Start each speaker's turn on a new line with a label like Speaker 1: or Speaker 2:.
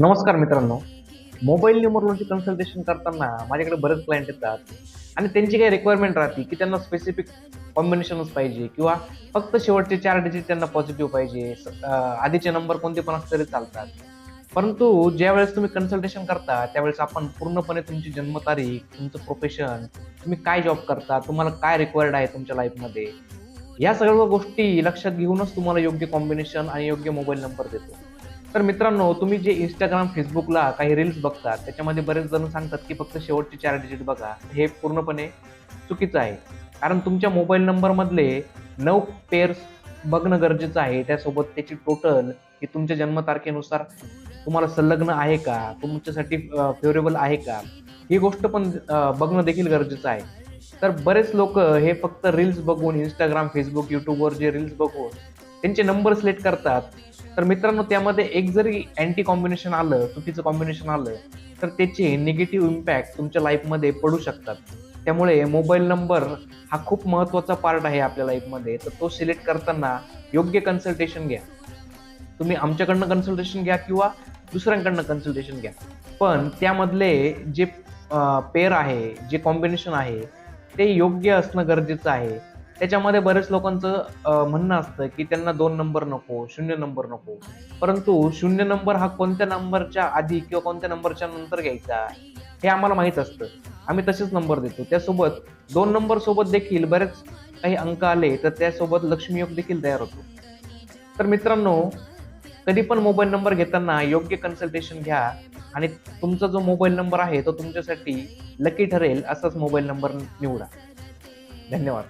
Speaker 1: नमस्कार मित्रांनो. Mobile numerology consultation करताना माझ्याकडे बरेच क्लायंट येतात आणि त्यांची काही रिक्वायरमेंट राहते की त्यांना स्पेसिफिक कॉम्बिनेशनच पाहिजे किंवा फक्त शेवटचे 4 डिजिट त्यांना पॉझिटिव्ह पाहिजे. आधीचे नंबर कोणते पण असले तरी चालतात. परंतु ज्यावेळेस तुम्ही कन्सल्टेशन करता त्यावेळेस आपण पूर्णपणे तुमची जन्मतारीख, तुमचं प्रोफेशन, तुम्ही काय जॉब करता, तुम्हाला काय रिक्वायर्ड आहे तुमच्या लाईफमध्ये, या सर्व गोष्टी लक्षात घेऊनच तुम्हाला योग्य कॉम्बिनेशन आणि योग्य मोबाईल नंबर देतो. तर मित्रांनो, तुम्ही जे Instagram, Facebookला काही रील्स बघतात, त्याच्यामध्ये बरेच जण सांगतात, की फक्त शेवटचे 4 डिजिट बघा. हे पूर्णपणे चुकीचं आहे. कारण तुमच्या मोबाईल नंबरमधले 9 पेअर्स बघणं गरजेचं आहे. त्यासोबत त्याची टोटल ही तुमच्या जन्मतारखेनुसार तुम्हाला संलग्न आहे का? तुमच्यासाठी फेव्हरेबल आहे का? ही गोष्ट पण बघणं देखील गरजेचं आहे. तर बरेच लोकं हे फक्त रील्स बघून Instagram, Facebook, YouTubeवर जे रील्स बघून त्यांचे नंबर सिलेक्ट करतात. तर मित्रांनो, त्यामध्ये एक जरी अँटी कॉम्बिनेशन आलं, चुकीचं कॉम्बिनेशन आलं, तर त्याचे निगेटिव्ह इम्पॅक्ट तुमच्या लाईफमध्ये पडू शकतात. त्यामुळे मोबाईल नंबर हा खूप महत्त्वाचा पार्ट आहे आपल्या लाईफमध्ये. तर तो सिलेक्ट करताना योग्य कन्सल्टेशन घ्या. तुम्ही आमच्याकडनं कन्सल्टेशन घ्या किंवा दुसऱ्यांकडनं कन्सल्टेशन घ्या. पण त्यामधले जे पेअर आहे, जे कॉम्बिनेशन आहे, ते योग्य असणं गरजेचं आहे. त्याच्यामध्ये बरेच लोकांचं म्हणणं असतं, की त्यांना 2 नंबर नको, 0 नंबर नको. परंतु 0 नंबर हा कोणत्या नंबरच्या आधी किंवा कोणत्या नंबरच्या नंतर घ्यायचा, हे आम्हाला माहीत असतं. आम्ही तसेच नंबर देतो. त्यासोबत 2 नंबर सोबत देखील बरेच काही अंक आले, तर त्यासोबत लक्ष्मीयोग देखील तयार होतो. तर मित्रांनो, कधी पण मोबाईल नंबर घेताना योग्य कन्सल्टेशन घ्या आणि तुमचा जो मोबाईल नंबर आहे, तो तुमच्यासाठी लकी ठरेल असाच मोबाईल नंबर निवडा. धन्यवाद.